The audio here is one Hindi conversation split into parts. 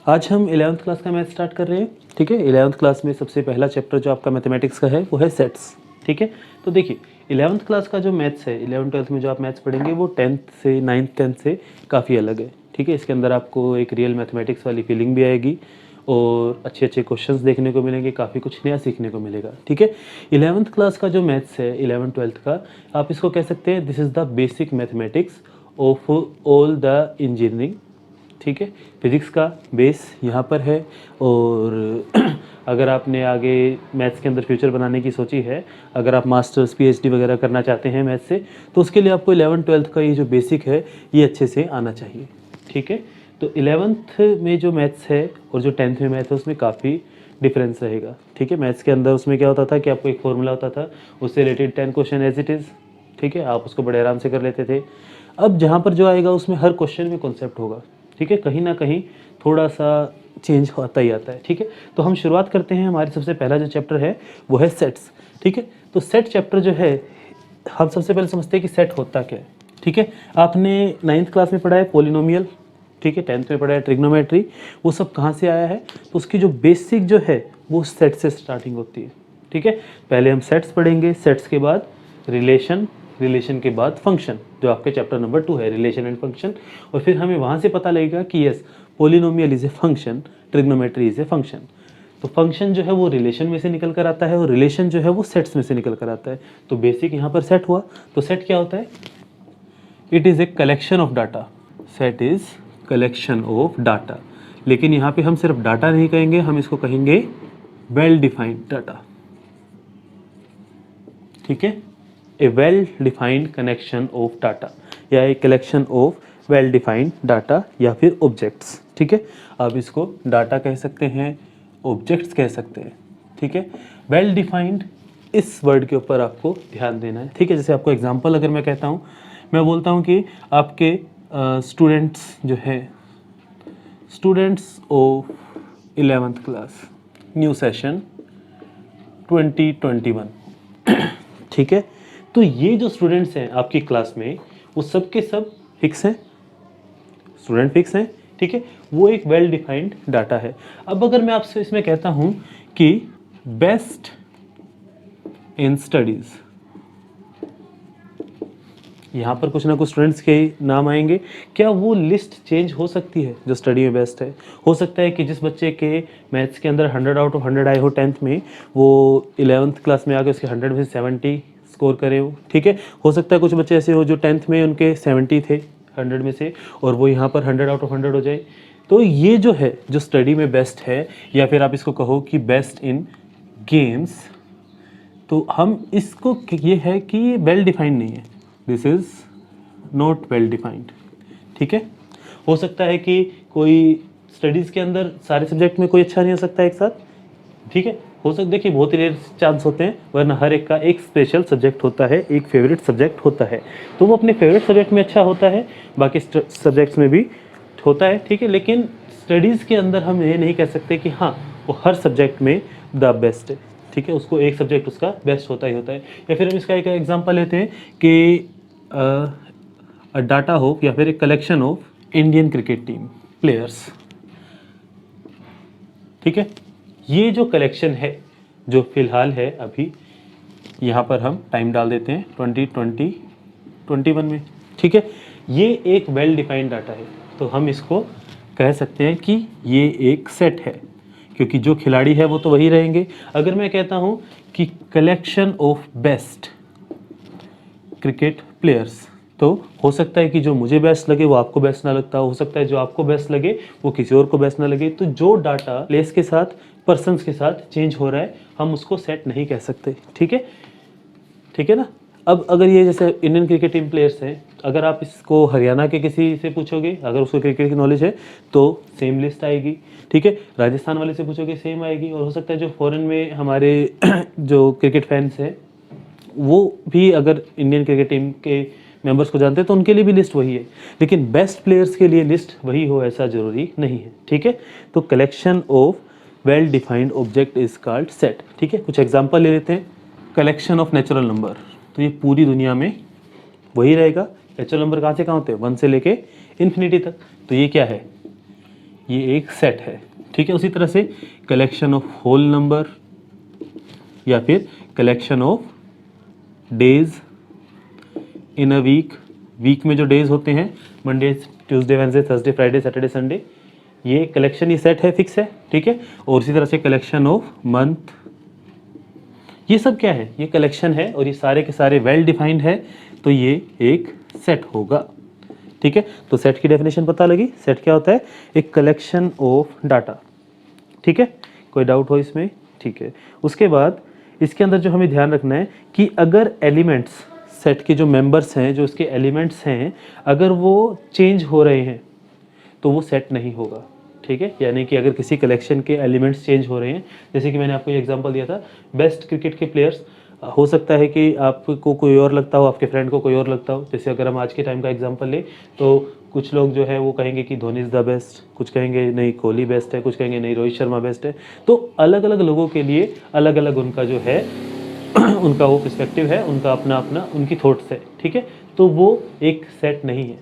आज हम 11th क्लास का मैथ स्टार्ट कर रहे हैं। ठीक है, 11th क्लास में सबसे पहला चैप्टर जो आपका मैथमेटिक्स का है वो है सेट्स। ठीक है, तो देखिए 11th क्लास का जो मैथ्स है, 11th 12th में जो आप मैथ्स पढ़ेंगे वो 10th से 9th 10th से काफ़ी अलग है। ठीक है, इसके अंदर आपको एक रियल मैथमेटिक्स वाली फीलिंग भी आएगी और अच्छे अच्छे क्वेश्चंस देखने को मिलेंगे, काफ़ी कुछ नया सीखने को मिलेगा। ठीक है, 11th क्लास का जो मैथ्स है 11th 12th का, आप इसको कह सकते हैं this is the basic mathematics of all the engineering. ठीक है, फिज़िक्स का बेस यहाँ पर है। और अगर आपने आगे मैथ्स के अंदर फ्यूचर बनाने की सोची है, अगर आप मास्टर्स पीएचडी वगैरह करना चाहते हैं मैथ्स से, तो उसके लिए आपको 11th 12th का ये जो बेसिक है ये अच्छे से आना चाहिए। ठीक है, तो 11th में जो मैथ्स है और जो 10th में मैथ्स है उसमें काफ़ी डिफरेंस रहेगा। ठीक है, मैथ्स के अंदर उसमें क्या होता था कि आपको एक फॉर्मूला होता था, उससे related 10 question as it is. ठीक है, आप उसको बड़े आराम से कर लेते थे। अब जहाँ पर जो आएगा उसमें हर क्वेश्चन में कॉन्सेप्ट होगा। ठीक है, कहीं ना कहीं थोड़ा सा चेंज आता ही आता है। ठीक है, तो हम शुरुआत करते हैं। हमारे सबसे पहला जो चैप्टर है वो है सेट्स। ठीक है, तो सेट चैप्टर जो है, हम सबसे पहले समझते हैं कि सेट होता क्या है। ठीक है, आपने 9th क्लास में पढ़ा है पॉलिनोमियल। ठीक है, 10th में पढ़ा है ट्रिग्नोमेट्री। वो सब कहाँ से आया है, तो उसकी जो बेसिक जो है वो सेट से स्टार्टिंग होती है। ठीक है, पहले हम सेट्स पढ़ेंगे, सेट्स के बाद रिलेशन, रिलेशन के बाद फंक्शन, जो आपके चैप्टर नंबर 2 है, रिलेशन एंड फंक्शन। और फिर हमें वहाँ से पता लगेगा कि yes, polynomial is a function, trigonometry is a function. तो फंक्शन जो है वो रिलेशन में से निकल कर आता है और रिलेशन जो है वो सेट्स में से निकल कर आता है। तो बेसिक यहाँ पर सेट हुआ। तो सेट क्या होता है? It is a collection of data. Set is collection of data. लेकिन यहाँ पे हम सिर्फ डाटा नहीं कहेंगे, हम इसको कहेंगे वेल डिफाइंड डाटा। ठीक है, a well defined connection of data या a collection of well defined data या फिर ऑब्जेक्ट्स। ठीक है, आप इसको डाटा कह सकते हैं, ऑब्जेक्ट्स कह सकते हैं। ठीक है, वेल डिफाइंड, इस वर्ड के ऊपर आपको ध्यान देना है। ठीक है, जैसे आपको एग्जांपल अगर मैं कहता हूँ, मैं बोलता हूँ कि आपके स्टूडेंट्स जो है, students of 11th class, new session 2021। ठीक है, तो ये जो स्टूडेंट्स हैं आपकी क्लास में वो सब के सब फिक्स हैं, स्टूडेंट फिक्स हैं। ठीक है, वो एक वेल डिफाइंड डाटा है। अब अगर मैं आपसे इसमें कहता हूं कि बेस्ट इन स्टडीज, यहाँ पर कुछ ना कुछ स्टूडेंट्स के नाम आएंगे। क्या वो लिस्ट चेंज हो सकती है जो स्टडी में बेस्ट है? हो सकता है कि जिस बच्चे के मैथ्स के अंदर 100 आउट ऑफ 100 आए हो 10th में, वो 11th क्लास में आके उसके 100 में से 70 स्कोर करे हो। ठीक है, हो सकता है कुछ बच्चे ऐसे हो जो 10th में उनके 70 थे 100 में से, और वो यहाँ पर 100 आउट ऑफ 100 हो जाए। तो ये जो है, जो स्टडी में बेस्ट है, या फिर आप इसको कहो कि बेस्ट इन गेम्स, तो हम इसको, ये है कि ये वेल डिफाइंड नहीं है, this is not well defined. ठीक है, हो सकता है कि कोई स्टडीज़ के अंदर सारे सब्जेक्ट में कोई अच्छा नहीं हो सकता एक साथ। ठीक है, हो सकता, देखिए बहुत ही रेयर चांस होते हैं, वरना हर एक का एक स्पेशल सब्जेक्ट होता है, एक फेवरेट सब्जेक्ट होता है, तो वो अपने फेवरेट सब्जेक्ट में अच्छा होता है, बाकी सब्जेक्ट्स में भी होता है। ठीक है, लेकिन स्टडीज़ के अंदर हम ये नहीं कह सकते कि हाँ वो हर सब्जेक्ट में द बेस्ट है। ठीक है, उसको एक सब्जेक्ट उसका बेस्ट होता ही होता है। या फिर हम इसका एक एग्जांपल लेते हैं कि डाटा हो या फिर एक collection of Indian cricket team players. ठीक है, ये जो कलेक्शन है जो फिलहाल है अभी, यहाँ पर हम टाइम डाल देते हैं 2021 में। ठीक है, ये एक वेल डिफाइंड डाटा है, तो हम इसको कह सकते हैं कि ये एक सेट है, क्योंकि जो खिलाड़ी है वो तो वही रहेंगे। अगर मैं कहता हूँ कि collection of best cricket players, तो हो सकता है कि जो मुझे बेस्ट लगे वो आपको बेस्ट ना लगता हो सकता है जो आपको बेस्ट लगे वो किसी और को बेस्ट ना लगे। तो जो डाटा प्लेस के साथ, पर्सन्स के साथ चेंज हो रहा है, हम उसको सेट नहीं कह सकते। ठीक है, ठीक है ना। अब अगर ये जैसे इंडियन क्रिकेट टीम प्लेयर्स हैं, अगर आप इसको हरियाणा के किसी से पूछोगे, अगर उसको क्रिकेट की नॉलेज है तो सेम लिस्ट आएगी। ठीक है, राजस्थान वाले से पूछोगे सेम आएगी। और हो सकता है जो फॉरेन में हमारे जो क्रिकेट फैंस हैं वो भी अगर इंडियन क्रिकेट टीम के मेंबर्स को जानते हैं तो उनके लिए भी लिस्ट वही है, लेकिन बेस्ट प्लेयर्स के लिए लिस्ट वही हो ऐसा ज़रूरी नहीं है। ठीक है, तो collection of well defined object is called set. ठीक है, कुछ एग्जांपल ले लेते हैं। कलेक्शन ऑफ नेचुरल नंबर, तो ये पूरी दुनिया में वही रहेगा। नेचुरल नंबर कहाँ से कहाँ होते हैं? 1 से लेके इन्फिनिटी तक। तो ये क्या है? ये एक सेट है, ठीक है। उसी तरह से कलेक्शन ऑफ होल नंबर या फिर collection of days in a week, week में जो डेज होते हैं Monday Tuesday Wednesday Thursday Friday Saturday Sunday, ये कलेक्शन, ये सेट है, फिक्स है, ठीक है। और इसी तरह से कलेक्शन ऑफ मंथ, ये सब क्या है, ये कलेक्शन है और ये सारे के सारे वेल डिफाइंड है, तो ये एक सेट होगा, ठीक है। तो सेट की डेफिनेशन पता लगी, सेट क्या होता है, एक कलेक्शन ऑफ डाटा, ठीक है। कोई डाउट हो इसमें, ठीक है। उसके बाद इसके अंदर जो हमें ध्यान रखना है कि अगर एलिमेंट्स, सेट के जो मेंबर्स हैं, जो इसके एलिमेंट्स हैं, अगर वो चेंज हो रहे हैं तो वो सेट नहीं होगा, ठीक है। यानी कि अगर किसी कलेक्शन के एलिमेंट्स चेंज हो रहे हैं, जैसे कि मैंने आपको ये एग्जांपल दिया था, बेस्ट क्रिकेट के प्लेयर्स, हो सकता है कि आपको कोई और लगता हो, आपके फ्रेंड को कोई और लगता हो। जैसे अगर हम आज के टाइम का एग्जांपल लें तो कुछ लोग जो है वो कहेंगे कि धोनी इज़ द बेस्ट, कुछ कहेंगे नहीं कोहली बेस्ट है, कुछ कहेंगे नहीं रोहित शर्मा बेस्ट है। तो अलग अलग लोगों के लिए अलग अलग उनका जो है उनका वो पर्सपेक्टिव है, उनका अपना अपना उनकी थॉट्स है, ठीक है। तो वो एक सेट नहीं है,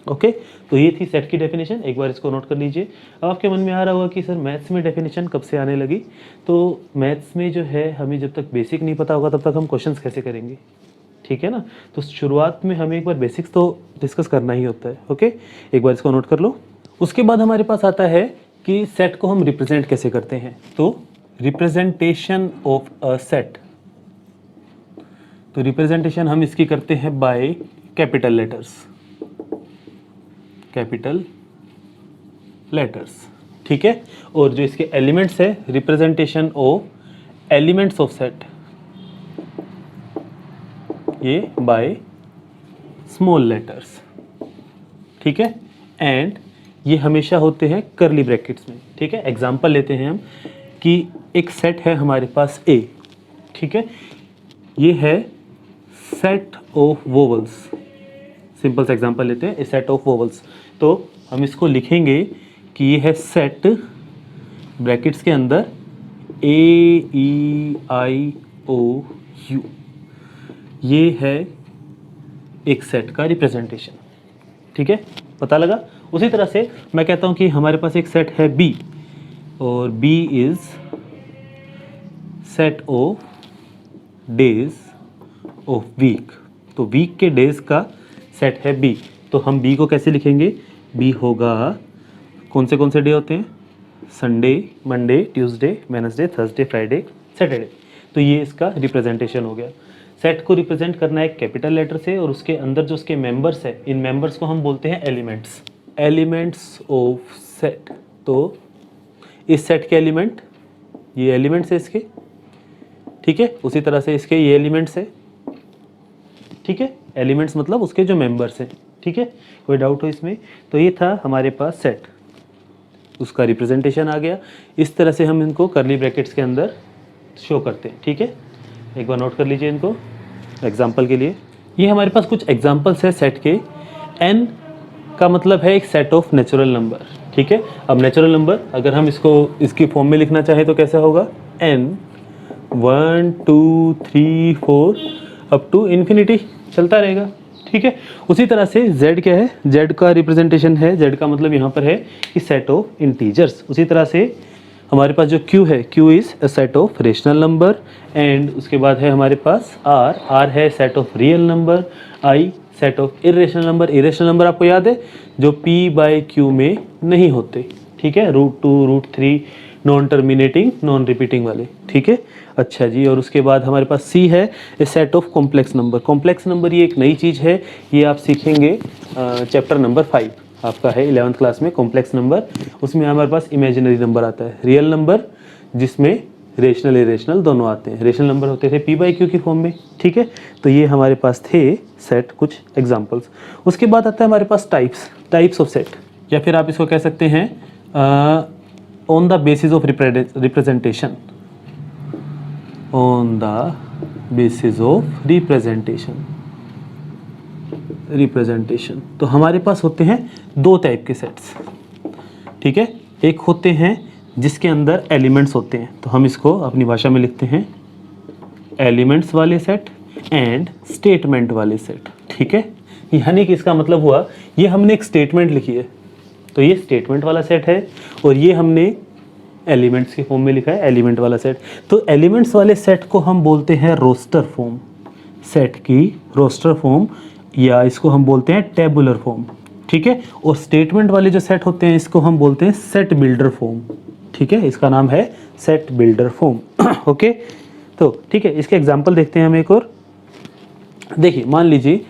ओके। तो ये थी सेट की डेफिनेशन, एक बार इसको नोट कर लीजिए। अब आपके मन में आ रहा होगा कि सर मैथ्स में डेफिनेशन कब से आने लगी। तो मैथ्स में जो है हमें जब तक बेसिक नहीं पता होगा तब तक हम क्वेश्चंस कैसे करेंगे, ठीक है ना। तो शुरुआत में हमें एक बार बेसिक्स तो डिस्कस करना ही होता है, ओके। एक बार इसको नोट कर लो। उसके बाद हमारे पास आता है कि सेट को हम रिप्रेजेंट कैसे करते हैं। तो रिप्रेजेंटेशन ऑफ अ सेट, तो रिप्रेजेंटेशन हम इसकी करते हैं by capital letters, capital letters, ठीक है। और जो इसके एलिमेंट्स है, representation of elements of set, ये बाय स्मॉल लेटर्स, ठीक है। एंड ये हमेशा होते हैं करली ब्रैकेट्स में, ठीक है। एग्जांपल लेते हैं हम कि एक सेट है हमारे पास ए, ठीक है। ये है सेट ऑफ वोवल्स, सिंपल सा एग्जांपल लेते हैं, ए सेट ऑफ वोवल्स। तो हम इसको लिखेंगे कि ये है सेट ब्रैकेट्स के अंदर ए ई आई ओ यू, ये है एक सेट का रिप्रेजेंटेशन, ठीक है, पता लगा। उसी तरह से मैं कहता हूं कि हमारे पास एक सेट है बी और B is set of days of week, तो वीक के डेज का सेट है बी। तो हम बी को कैसे लिखेंगे, बी होगा, कौन से डे होते हैं, Sunday Monday Tuesday Wednesday Thursday Friday Saturday. तो ये इसका रिप्रेजेंटेशन हो गया। सेट को रिप्रेजेंट करना है कैपिटल लेटर से और उसके अंदर जो उसके मेंबर्स है, इन मेंबर्स को हम बोलते हैं एलिमेंट्स, एलिमेंट्स ऑफ सेट। तो इस सेट के एलिमेंट, ये एलिमेंट्स है इसके, ठीक है। उसी तरह से इसके ये एलिमेंट्स है, ठीक है। एलिमेंट्स मतलब उसके जो मेंबर्स हैं, ठीक है। कोई डाउट हो इसमें। तो ये था हमारे पास सेट, उसका रिप्रेजेंटेशन आ गया। इस तरह से हम इनको करली ब्रैकेट्स के अंदर शो करते हैं, ठीक है। एक बार नोट कर लीजिए इनको एग्जाम्पल के लिए। ये हमारे पास कुछ एग्जाम्पल्स है सेट के। n का मतलब है एक सेट ऑफ नेचुरल नंबर, ठीक है। अब नेचुरल नंबर अगर हम इसको इसकी फॉर्म में लिखना चाहें तो कैसा होगा, n 1 2 3 4 अप टू इन्फिनिटी चलता रहेगा, ठीक है। उसी तरह से z क्या है, z का रिप्रेजेंटेशन है, z का मतलब यहाँ पर है कि सेट ऑफ इंटीजर्स। उसी तरह से हमारे पास जो q है, q is a set of rational number. And उसके बाद है हमारे पास r है set of real number, i set of irrational number. Irrational number आपको याद है जो p/q में नहीं होते, ठीक है, √2 √3 नॉन टर्मिनेटिंग नॉन रिपीटिंग वाले, ठीक है। अच्छा जी, और उसके बाद हमारे पास C है a set of complex number. Complex number ये एक नई चीज़ है, ये आप सीखेंगे चैप्टर नंबर 5 आपका है 11th क्लास में, कॉम्प्लेक्स नंबर। उसमें हमारे पास इमेजिनरी नंबर आता है, रियल नंबर जिसमें रेशनल इरेशनल दोनों आते हैं। रेशनल नंबर होते थे p/q की फॉर्म में, ठीक है। तो ये हमारे पास थे सेट कुछ एग्जाम्पल्स। उसके बाद आता है हमारे पास टाइप्स ऑफ सेट, या फिर आप इसको कह सकते हैं on the basis of representation, on the basis of representation. तो हमारे पास होते हैं दो टाइप के सेट्स, ठीक है। एक होते हैं जिसके अंदर एलिमेंट्स होते हैं, तो हम इसको अपनी भाषा में लिखते हैं एलिमेंट्स वाले सेट एंड स्टेटमेंट वाले सेट, ठीक है। यानी कि इसका मतलब हुआ, ये हमने एक स्टेटमेंट लिखी है, तो ये स्टेटमेंट वाला सेट है और ये हमने एलिमेंट्स के फॉर्म में लिखा है, एलिमेंट वाला सेट। तो एलिमेंट्स वाले सेट को हम बोलते हैं रोस्टर फॉर्म, सेट की रोस्टर फॉर्म, या इसको हम बोलते हैं टेबुलर फॉर्म, ठीक है। और स्टेटमेंट वाले जो सेट होते हैं इसको हम बोलते हैं सेट बिल्डर फॉर्म, ठीक है, इसका नाम है सेट बिल्डर फॉर्म। ओके, तो ठीक है, इसके एग्जांपल देखते हैं हम एक और। देखिए, मान लीजिए,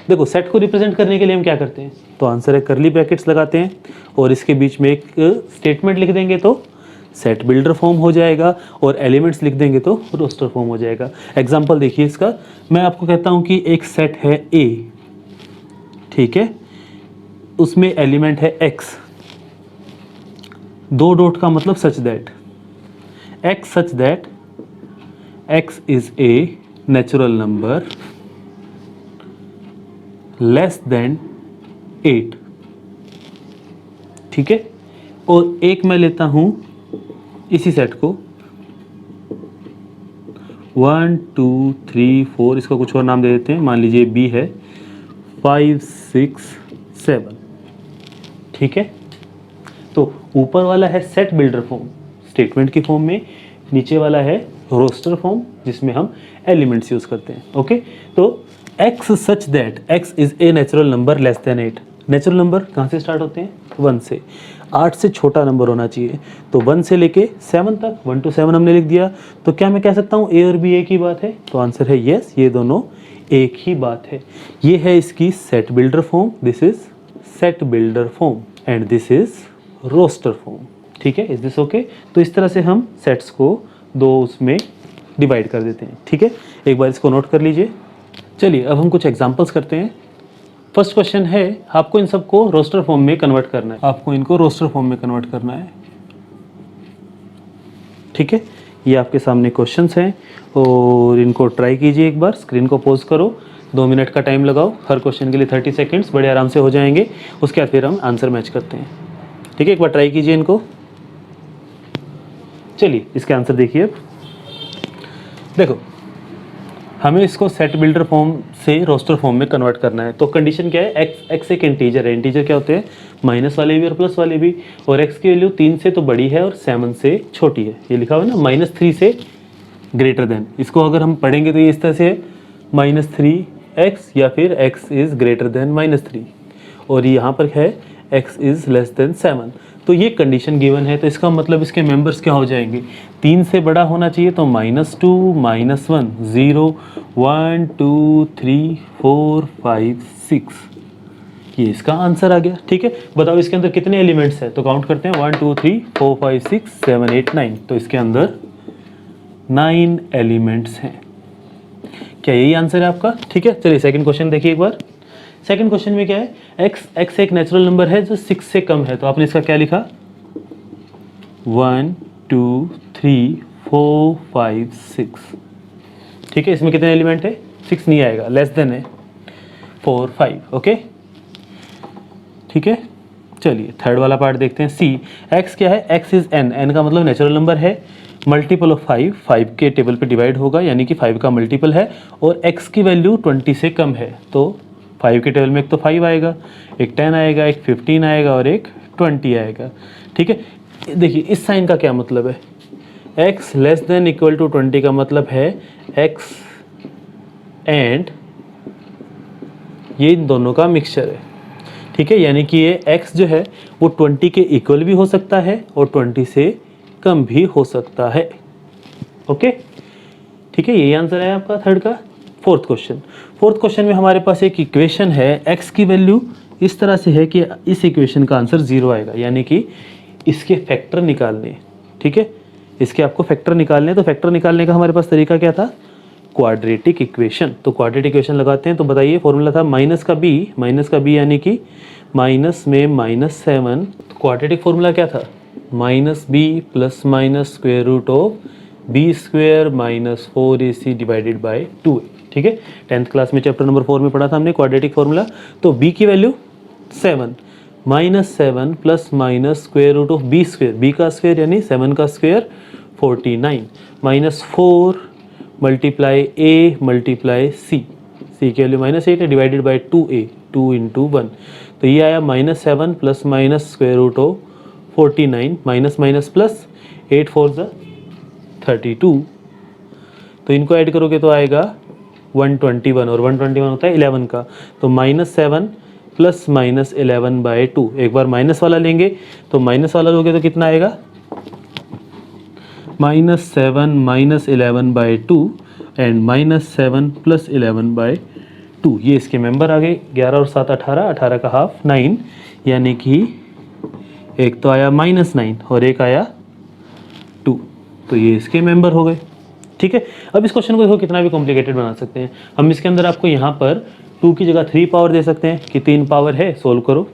देखो सेट को रिप्रेजेंट करने के लिए हम क्या करते हैं, तो आंसर है कर्ली ब्रैकेट्स लगाते हैं और इसके बीच में एक स्टेटमेंट लिख देंगे तो सेट बिल्डर फॉर्म हो जाएगा, और एलिमेंट्स लिख देंगे तो रोस्टर फॉर्म हो जाएगा। एग्जांपल देखिए इसका, मैं आपको कहता हूं कि एक सेट है ए, ठीक है, उसमें एलिमेंट है एक्स, दो डॉट का मतलब such that x is a natural number less than 8, ठीक है। और एक मैं लेता हूं इसी सेट को 1 2 3 4, इसका कुछ और नाम दे देते हैं, मान लीजिए बी है, 5 6 7, ठीक है। तो ऊपर वाला है सेट बिल्डर फॉर्म स्टेटमेंट की फॉर्म में, नीचे वाला है रोस्टर फॉर्म जिसमें हम एलिमेंट्स यूज करते हैं। ओके, तो x such that x is a natural number less than 8। Natural number कहाँ से स्टार्ट होते हैं, 1 से। 8 से छोटा नंबर होना चाहिए, तो 1 से लेके 7 तक, 1 to 7 हमने लिख दिया। तो क्या मैं कह सकता हूँ ए और बी एक ही बात है, तो आंसर है यस, ये दोनों एक ही बात है। ये है इसकी set builder form, this is set builder form and this is roster form, ठीक है। Is this okay? तो इस तरह से हम सेट्स को दो उसमें डिवाइड कर देते हैं, ठीक है। एक बार इसको नोट कर लीजिए। चलिए अब हम कुछ एग्जांपल्स करते हैं। फर्स्ट क्वेश्चन है, आपको इन सबको रोस्टर फॉर्म में कन्वर्ट करना है, आपको इनको रोस्टर फॉर्म में कन्वर्ट करना है, ठीक है। ये आपके सामने क्वेश्चंस हैं और इनको ट्राई कीजिए एक बार। स्क्रीन को पॉज करो, 2 मिनट का टाइम लगाओ, हर क्वेश्चन के लिए 30 सेकेंड्स, बड़े आराम से हो जाएंगे। उसके बाद फिर हम आंसर मैच करते हैं, ठीक है। एक बार ट्राई कीजिए इनको। चलिए इसके आंसर देखिए। अब देखो, हमें इसको सेट बिल्डर फॉर्म से रोस्टर फॉर्म में कन्वर्ट करना है। तो कंडीशन क्या है, एक्स एक इंटीजर है। इंटीजर क्या होते हैं, माइनस वाले भी और प्लस वाले भी, और एक्स की वैल्यू 3 से तो बड़ी है और 7 से छोटी है। ये लिखा हुआ है ना, -3 से ग्रेटर देन। इसको अगर हम पढ़ेंगे तो ये इस तरह से -3x या फिर x इज ग्रेटर देन -3, और यहाँ पर है x इज लेस देन 7। तो ये कंडीशन गिवन है, तो इसका मतलब इसके मेंबर्स क्या हो जाएंगे, 3 से बड़ा होना चाहिए तो -2 -1 0 1 2 3 4 5 6, ये इसका आंसर आ गया, ठीक है। बताओ इसके अंदर कितने एलिमेंट्स हैं, तो काउंट करते हैं 1 2 3 4 5 6 7 8 9। तो इसके अंदर 9 एलिमेंट्स हैं। क्या यही आंसर है आपका, ठीक है। चलिए सेकंड क्वेश्चन देखिए एक बार। सेकंड क्वेश्चन में क्या है, x एक नेचुरल नंबर है जो 6 से कम है, तो आपने इसका क्या लिखा 1 2 3 4 5 6, ठीक है। इसमें कितने एलिमेंट है, 6 नहीं आएगा, लेस देन है 4 5, ओके, ठीक है। चलिए थर्ड वाला पार्ट देखते हैं। सी, x क्या है, x इज n का मतलब नेचुरल नंबर है, मल्टीपल ऑफ 5 के टेबल पे डिवाइड होगा, यानी कि 5 का मल्टीपल है, और x की वैल्यू 20 से कम है, तो 5 के टेबल में एक तो 5 आएगा, एक 10 आएगा, एक 15 आएगा और एक 20 आएगा, ठीक है। देखिए इस साइन का क्या मतलब है, x less than equal to 20 का मतलब है x एंड ये इन दोनों का मिक्सचर है, ठीक है। यानी कि ये x जो है वो 20 के इक्वल भी हो सकता है और 20 से कम भी हो सकता है, ओके, ठीक है। यही आंसर है आपका थर्ड का। फोर्थ क्वेश्चन में हमारे पास एक इक्वेशन है, x की वैल्यू इस तरह से है कि इस इक्वेशन का आंसर 0 आएगा, यानी कि इसके फैक्टर निकालने, ठीक है। इसके आपको फैक्टर निकालने, तो फैक्टर निकालने का हमारे पास तरीका क्या था, क्वाड्रेटिक इक्वेशन। तो क्वाड्रेटिक इक्वेशन लगाते हैं, तो बताइए फॉर्मूला था माइनस का बी यानी कि माइनस में -7। क्वाड्रेटिक फॉर्मूला क्या था, -b plus minus square root of b square minus 4ac divided by 2a, ठीक है। 10th क्लास में चैप्टर नंबर 4 में पढ़ा था हमने क्वाड्रेटिक फॉर्मूला। तो b की value 7, -7 plus minus square root of b square, b का स्क्वायर यानी 7 का square 49, -4 multiply a multiply c, C की वैल्यू -8 है, डिवाइडेड बाई 2a, 2 इंटू 1, तो ये आया -7 plus minus square root of 49 minus minus plus 8 4 ज़ा 32, तो इनको ऐड करोगे तो आएगा 121, और 121 होता है 11 का, तो -7 प्लस माइनस 11 बाई 2, एक बार माइनस वाला लेंगे तो माइनस वाला लोगे तो कितना आएगा, -7 minus 11 by 2 and -7 plus 11 by 2, ये इसके मेंबर आ गए। 11 और 7 18, 18 का हाफ 9, यानी कि एक तो आया -9 और एक आया 2, तो ये इसके मेंबर हो गए। ठीक है, अब इस क्वेश्चन को देखो कितना भी कॉम्प्लिकेटेड बना सकते हैं हम। इसके अंदर आपको यहाँ पर 2 की जगह 3 पावर दे सकते हैं कि 3 पावर है, सोल्व करो,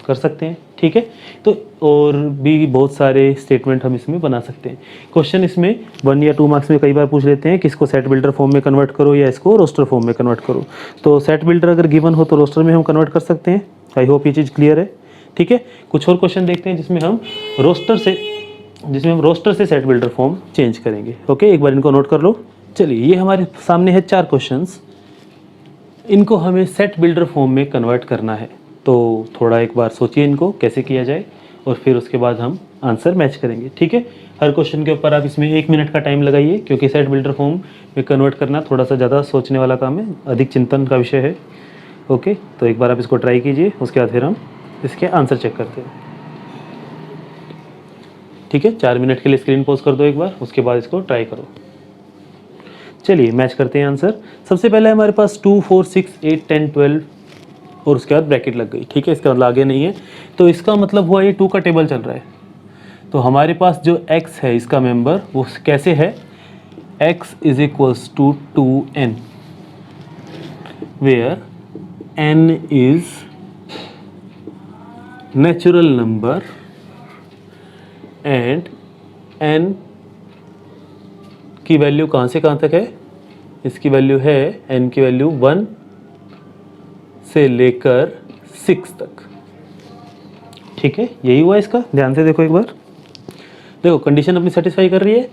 कर सकते हैं। ठीक है, तो और भी बहुत सारे स्टेटमेंट हम इसमें बना सकते हैं। क्वेश्चन इसमें 1 या 2 मार्क्स में कई बार पूछ लेते हैं कि इसको सेट बिल्डर फॉर्म में कन्वर्ट करो या इसको रोस्टर फॉर्म में कन्वर्ट करो। तो सेट बिल्डर अगर गिवन हो तो रोस्टर में हम कन्वर्ट कर सकते हैं। आई होप ये चीज़ क्लियर है। ठीक है, कुछ और क्वेश्चन देखते हैं जिसमें हम रोस्टर से सेट बिल्डर फॉर्म चेंज करेंगे। ओके, एक बार इनको नोट कर लो। चलिए, ये हमारे सामने है 4 क्वेश्चंस, इनको हमें सेट बिल्डर फॉर्म में कन्वर्ट करना है। तो थोड़ा एक बार सोचिए इनको कैसे किया जाए और फिर उसके बाद हम आंसर मैच करेंगे। ठीक है, हर क्वेश्चन के ऊपर आप इसमें 1 मिनट का टाइम लगाइए, क्योंकि सेट बिल्डर फॉर्म में कन्वर्ट करना थोड़ा सा ज़्यादा सोचने वाला काम है, अधिक चिंतन का विषय है। ओके, तो एक बार आप इसको ट्राई कीजिए, उसके बाद फिर हम इसके आंसर चेक करते हैं। ठीक है, 4 मिनट के लिए स्क्रीन पॉज कर दो एक बार, उसके बाद इसको ट्राई करो। चलिए मैच करते हैं आंसर। सबसे पहले हमारे पास 2 4 6 8 10 12 और उसके बाद ब्रैकेट लग गई। ठीक है, इसका मतलब आगे नहीं है, तो इसका मतलब हुआ ये 2 का टेबल चल रहा है। तो हमारे पास जो x है इसका मेंबर वो कैसे है, x is equals to 2n, where n is natural number and n की वैल्यू कहाँ से कहाँ तक है, इसकी वैल्यू है n की वैल्यू 1 से लेकर 6 तक। ठीक है, यही हुआ इसका, ध्यान से देखो एक बार। देखो कंडीशन अपनी सेटिस्फाई कर रही है।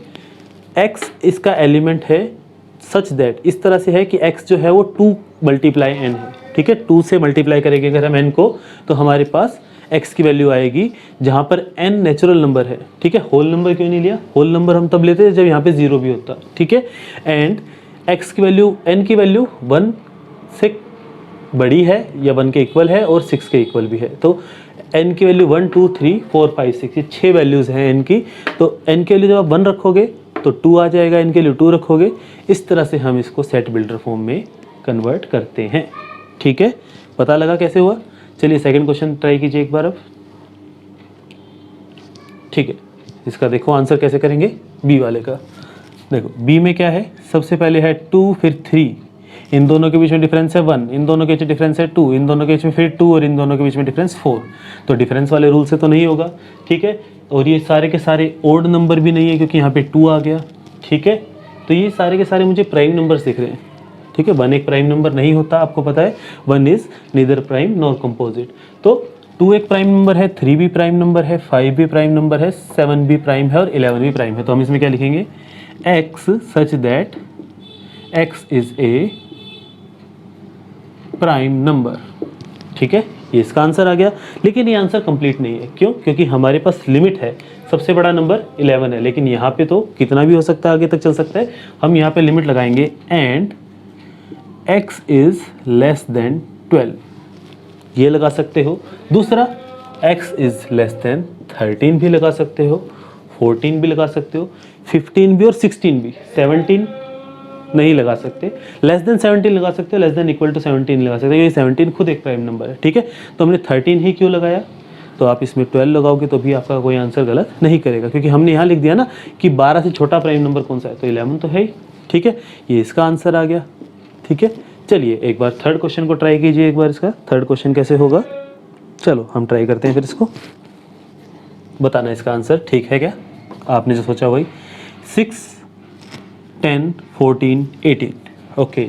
x इसका एलिमेंट है सच दैट, इस तरह से है कि x जो है वो 2 मल्टीप्लाई n है। ठीक है, 2 से मल्टीप्लाई करेंगे अगर हम n को, तो हमारे पास x की वैल्यू आएगी जहाँ पर n नेचुरल नंबर है। ठीक है, होल नंबर क्यों नहीं लिया, होल नंबर हम तब लेते हैं जब यहाँ पे 0 भी होता। ठीक है, एंड x की वैल्यू, n की वैल्यू 1 से बड़ी है या 1 के इक्वल है और 6 के इक्वल भी है। तो n की वैल्यू 1 2 3 4 5 6, ये 6 वैल्यूज़ हैं n की। तो n के लिए जब आप 1 रखोगे तो 2 आ जाएगा, n के लिए 2 रखोगे। इस तरह से हम इसको सेट बिल्डर फॉर्म में कन्वर्ट करते हैं। ठीक है, पता लगा कैसे हुआ। चलिए सेकंड क्वेश्चन ट्राई कीजिए एक बार अब। ठीक है, इसका देखो आंसर कैसे करेंगे बी वाले का। देखो बी में क्या है, सबसे पहले है 2 फिर 3, इन दोनों के बीच में डिफरेंस है 1, इन दोनों के बीच में डिफरेंस है 2, इन दोनों के बीच में फिर 2 और इन दोनों के बीच में डिफरेंस 4। तो डिफरेंस वाले रूल से तो नहीं होगा। ठीक है, और ये सारे के सारे ओड नंबर भी नहीं है क्योंकि यहाँ पे 2 आ गया। ठीक है, तो ये सारे के सारे मुझे प्राइम नंबर्स दिख रहे हैं। ठीक है, 1 एक प्राइम नंबर नहीं होता, आपको पता है, 1 is neither prime nor composite. तो 2 एक प्राइम नंबर है, 3 भी प्राइम नंबर है, 5 भी प्राइम नंबर है, 7 भी प्राइम है और 11 भी प्राइम है। तो हम इसमें क्या लिखेंगे, x such that x is a prime number. ठीक है, ये इसका आंसर आ गया। लेकिन ये आंसर कंप्लीट नहीं है, क्यों, क्योंकि हमारे पास लिमिट है, सबसे बड़ा नंबर 11 है, लेकिन यहाँ पे तो कितना भी हो सकता है, आगे तक चल सकता है। हम यहाँ पे लिमिट लगाएंगे and x is less than 12, ये लगा सकते हो। दूसरा x इज लेस देन 13 भी लगा सकते हो, 14 भी लगा सकते हो, 15 भी और 16 भी। 17 नहीं लगा सकते, लेस देन 17 लगा सकते हो, लेस देन इक्वल टू 17 लगा सकते हो। ये 17 खुद एक प्राइम नंबर है। ठीक है, तो हमने 13 ही क्यों लगाया, तो आप इसमें 12 लगाओगे तो भी आपका कोई आंसर गलत नहीं करेगा, क्योंकि हमने यहाँ लिख दिया ना कि 12 से छोटा प्राइम नंबर कौन सा है, तो 11 तो है ही। ठीक है, ये इसका आंसर आ गया। ठीक है, चलिए एक बार थर्ड क्वेश्चन को ट्राई कीजिए एक बार। इसका थर्ड क्वेश्चन कैसे होगा, चलो हम ट्राई करते हैं, फिर इसको बताना इसका आंसर ठीक है क्या, आपने जो सोचा वही। 6 10 14 18, ओके,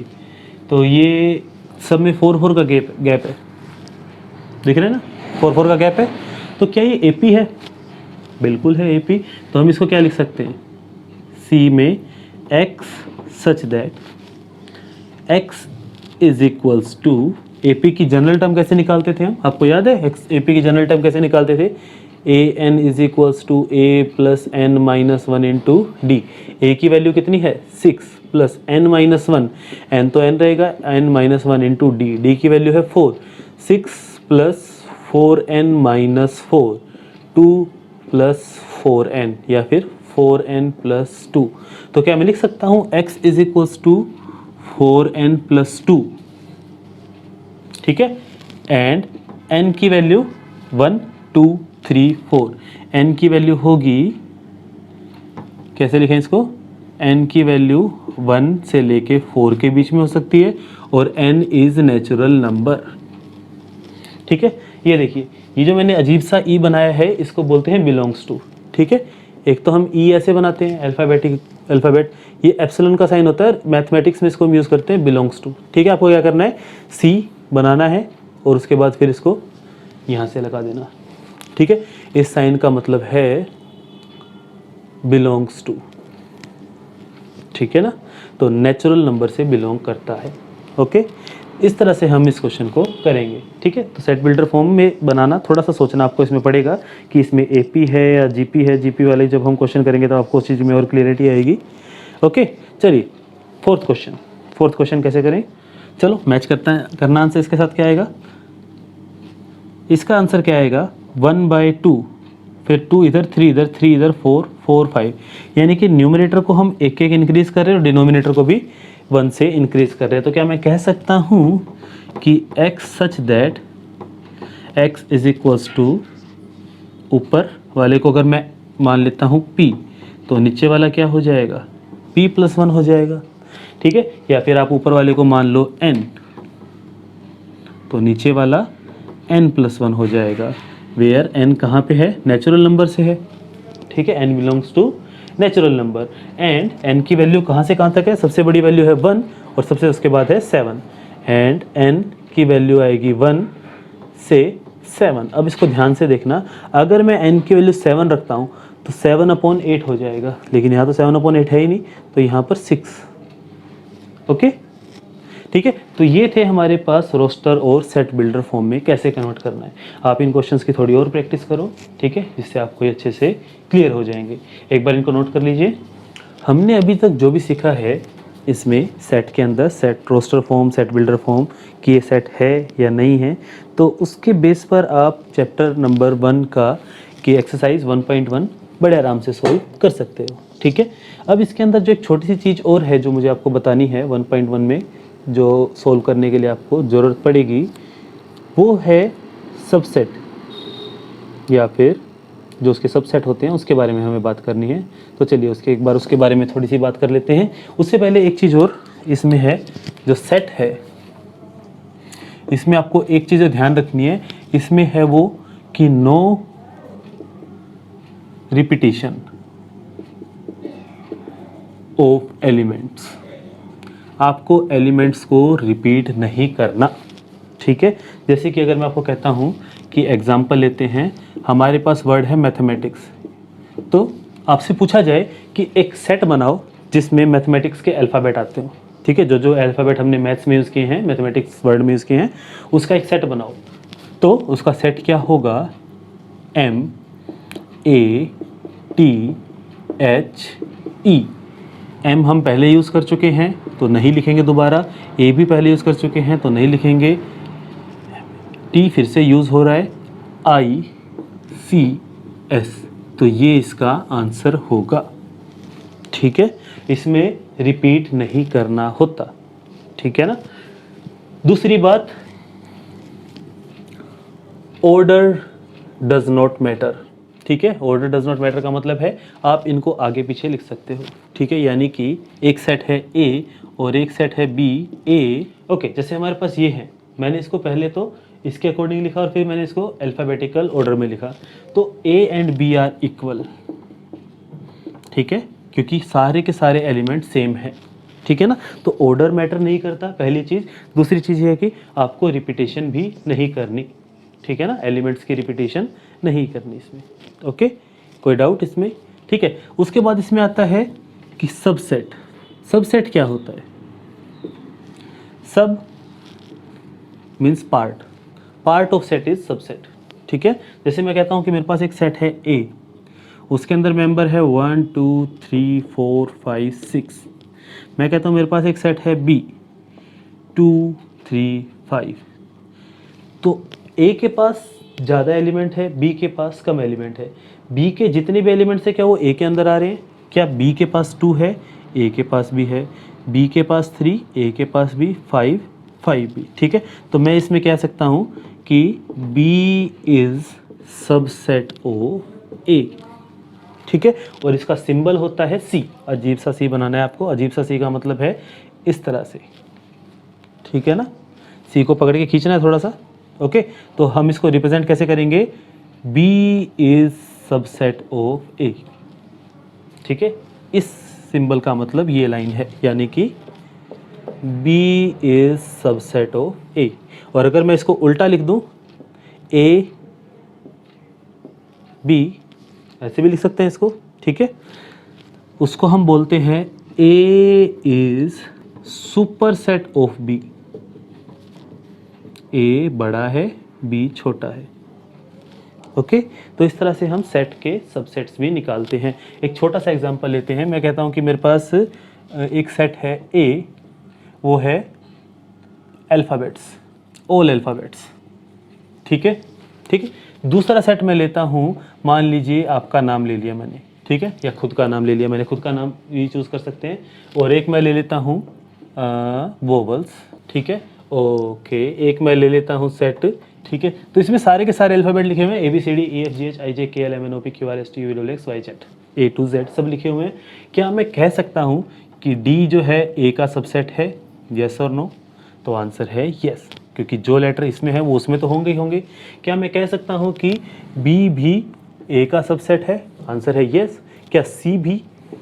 तो ये सब में 4 4 का गैप है, दिख रहे हैं ना, 4 4 का गैप है। तो क्या ये एपी है, बिल्कुल है एपी। तो हम इसको क्या लिख सकते हैं, सी में x such that x is equals to, A P की जनरल टर्म कैसे निकालते थे हम, आपको याद है ए पी की जनरल टर्म कैसे निकालते थे, a n is equals to a plus n minus one into d. A की वैल्यू कितनी है 6 plus n minus one, n तो एन रहेगा, n minus one into d, d की वैल्यू है 4, 6 plus 4n minus 4, 2 plus 4n या फिर 4n प्लस 2। तो क्या मैं लिख सकता हूँ x is equals to 4n plus 2, ठीक है, एंड n की वैल्यू 1 2 3 4, n की वैल्यू होगी, कैसे लिखें इसको, n की वैल्यू 1 से लेके 4 के बीच में हो सकती है और n इज नेचुरल नंबर, ठीक है। ये देखिए, ये जो मैंने अजीब सा ई बनाया है इसको बोलते हैं बिलोंग्स टू, ठीक है। एक तो हम ई ऐसे बनाते हैं अल्फ़ाबेट, ये एप्सिलॉन का साइन होता है, मैथमेटिक्स में इसको हम यूज़ करते हैं बिलोंग्स टू, ठीक है। आपको क्या करना है, सी बनाना है और उसके बाद फिर इसको यहाँ से लगा देना, ठीक है। इस साइन का मतलब है बिलोंग्स टू, ठीक है ना, तो नेचुरल नंबर से बिलोंग करता है, ओके। इस तरह से हम इस क्वेश्चन को करेंगे, ठीक है। तो सेट बिल्डर फॉर्म में बनाना थोड़ा सा सोचना आपको इसमें पड़ेगा कि इसमें एपी है या जीपी है, जीपी वाले जब हम क्वेश्चन करेंगे तो आपको उस चीज़ में और क्लियरिटी आएगी, ओके। चलिए फोर्थ क्वेश्चन कैसे करें, चलो मैच करना आंसर इसके साथ क्या आएगा, इसका आंसर क्या आएगा 1/2, फिर 2 इधर, 3 इधर, 3 इधर, 4 4 5, यानी कि न्यूमरेटर को हम एक एक इंक्रीज कर रहे हैं और डिनोमिनेटर को भी 1 से इंक्रीज कर रहे हैं। तो क्या मैं कह सकता हूँ कि x such that x is equals to, ऊपर वाले को अगर मैं मान लेता हूँ p, तो नीचे वाला क्या हो जाएगा p प्लस 1 हो जाएगा, ठीक है। या फिर आप ऊपर वाले को मान लो n, तो नीचे वाला n प्लस 1 हो जाएगा, वेयर n कहाँ पे है, नेचुरल नंबर से है, ठीक है। n belongs to natural number and n की वैल्यू कहाँ से कहाँ तक है, सबसे बड़ी वैल्यू है 1 और सबसे उसके बाद है 7, एंड n की वैल्यू आएगी 1 से 7। अब इसको ध्यान से देखना, अगर मैं n की वैल्यू 7 रखता हूँ तो 7/8 हो जाएगा, लेकिन यहाँ तो 7/8 है ही नहीं, तो यहाँ पर 6, ओके, ठीक है। तो ये थे हमारे पास रोस्टर और सेट बिल्डर फॉर्म में कैसे कन्वर्ट करना है। आप इन क्वेश्चंस की थोड़ी और प्रैक्टिस करो, ठीक है, जिससे आपको ये अच्छे से क्लियर हो जाएंगे। एक बार इनको नोट कर लीजिए। हमने अभी तक जो भी सीखा है इसमें सेट के अंदर, set roster form, set builder form कि ये सेट है या नहीं है, तो उसके बेस पर आप चैप्टर नंबर 1 का की एक्सरसाइज 1.1 बड़े आराम से सॉल्व कर सकते हो, ठीक है। अब इसके अंदर जो एक छोटी सी चीज़ और है जो मुझे आपको बतानी है 1.1 में, जो सोल्व करने के लिए आपको ज़रूरत पड़ेगी, वो है सबसेट, या फिर जो उसके सबसेट होते हैं उसके बारे में हमें बात करनी है। तो चलिए उसके बारे में थोड़ी सी बात कर लेते हैं। उससे पहले एक चीज़ और इसमें है, जो सेट है इसमें आपको एक चीज़ ध्यान रखनी है, इसमें है वो कि नो रिपीटिशन ऑफ एलिमेंट्स, आपको एलिमेंट्स को रिपीट नहीं करना, ठीक है। जैसे कि अगर मैं आपको कहता हूँ कि एग्जाम्पल लेते हैं, हमारे पास वर्ड है मैथमेटिक्स, तो आपसे पूछा जाए कि एक सेट बनाओ जिसमें मैथमेटिक्स के अल्फ़ाबेट आते हो, ठीक है, जो अल्फ़ाबेट हमने मैथ्स में यूज़ किए हैं, मैथमेटिक्स वर्ड में यूज़ किए हैं, उसका एक सेट बनाओ। तो उसका सेट क्या होगा, M A T H E। M हम पहले यूज़ कर चुके हैं तो नहीं लिखेंगे दोबारा, A भी पहले यूज़ कर चुके हैं तो नहीं लिखेंगे, T फिर से यूज़ हो रहा है, I C S, तो ये इसका आंसर होगा, ठीक है। इसमें रिपीट नहीं करना होता, ठीक है ना। दूसरी बात, ऑर्डर डज नॉट मैटर, ठीक है। ऑर्डर डज नॉट मैटर का मतलब है आप इनको आगे पीछे लिख सकते हो, ठीक है। यानी कि एक सेट है A और एक सेट है B A, ओके। जैसे हमारे पास ये है, मैंने इसको पहले तो इसके अकॉर्डिंग लिखा और फिर मैंने इसको अल्फ़ाबेटिकल ऑर्डर में लिखा, तो A and B are equal, ठीक है, क्योंकि सारे के सारे एलिमेंट सेम है, ठीक है ना। तो ऑर्डर मैटर नहीं करता, पहली चीज़। दूसरी चीज़ ये है कि आपको रिपीटेशन भी नहीं करनी, ठीक है ना, एलिमेंट्स की रिपीटेशन नहीं करनी इसमें, ओके। कोई डाउट इसमें, ठीक है। उसके बाद इसमें आता है कि सबसेट। सबसेट क्या होता है, सब means part of set is subset, ठीक है। जैसे मैं कहता हूँ कि मेरे पास एक सेट है ए, उसके अंदर मेंबर है 1 2 3 4 5 6। मैं कहता हूँ मेरे पास एक सेट है बी 2 3 5। तो ए के पास ज़्यादा एलिमेंट है, बी के पास कम एलिमेंट है। बी के जितने भी एलिमेंट्स है क्या वो ए के अंदर आ रहे हैं? क्या बी के पास 2 है, ए के पास भी है, बी के पास 3, ए के पास भी 5 भी, ठीक है। तो मैं इसमें कह सकता हूँ कि बी इज़ सबसेट ऑफ ए, ठीक है। और इसका सिंबल होता है सी। अजीब सा सी बनाना है आपको। अजीब सा सी का मतलब है इस तरह से, ठीक है ना। सी को पकड़ के खींचना है थोड़ा सा, ओके। तो हम इसको रिप्रेजेंट कैसे करेंगे? बी इज सबसेट ऑफ ए, ठीक है। इस सिंबल का मतलब ये लाइन है, यानी कि बी इज सबसेट ऑफ ए। और अगर मैं इसको उल्टा लिख दूं, ए बी, ऐसे भी लिख सकते हैं इसको, ठीक है। उसको हम बोलते हैं ए इज सुपरसेट ऑफ बी। ए बड़ा है, बी छोटा है, ओके। तो इस तरह से हम सेट के सबसेट्स भी निकालते हैं। एक छोटा सा एग्जांपल लेते हैं। मैं कहता हूं कि मेरे पास एक सेट है ए, वो है अल्फ़ाबेट्स, ऑल अल्फ़ाबेट्स, ठीक है, ठीक है। दूसरा सेट मैं लेता हूं, मान लीजिए आपका नाम ले लिया मैंने, ठीक है, या खुद का नाम ले लिया मैंने, खुद का नाम भी चूज़ कर सकते हैं। और एक मैं ले लेता हूं वोवल्स, ठीक है, ओके। एक मैं ले लेता हूं सेट, ठीक है। तो इसमें सारे के सारे अल्फ़ाबेट लिखे हुए हैं, ABCDEFGHIJKLMNOPQRSTUVWXYZ, A to Z सब लिखे हुए हैं। क्या मैं कह सकता हूँ कि D जो है A का सबसेट है? यस और नो? तो आंसर है यस, क्योंकि जो लेटर इसमें है वो उसमें तो होंगे ही होंगे। क्या मैं कह सकता हूँ कि B भी A का सबसेट है? आंसर है यस। क्या C भी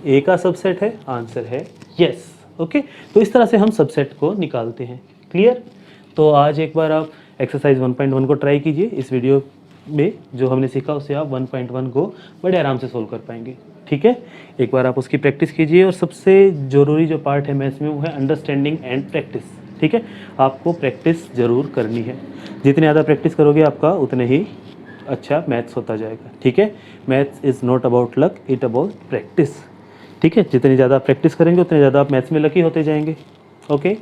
A का सबसेट है? आंसर है यस, ओके। तो इस तरह से हम सबसेट को निकालते हैं। क्लियर? तो आज एक बार आप एक्सरसाइज 1.1 को ट्राई कीजिए। इस वीडियो में जो हमने सीखा उससे आप 1.1 को बड़े आराम से सोल्व कर पाएंगे, ठीक है। एक बार आप उसकी प्रैक्टिस कीजिए। और सबसे ज़रूरी जो पार्ट है मैथ्स में वो है अंडरस्टैंडिंग एंड प्रैक्टिस, ठीक है। आपको प्रैक्टिस ज़रूर करनी है। जितनी ज़्यादा प्रैक्टिस करोगे आपका उतने ही अच्छा मैथ्स होता जाएगा, ठीक है। Maths is not about luck, it about practice, ठीक है। जितनी ज़्यादा प्रैक्टिस करेंगे उतने ज़्यादा आप मैथ्स में लकी होते जाएंगे, ओके।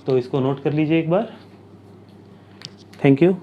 तो इसको नोट कर लीजिए एक बार। Thank you.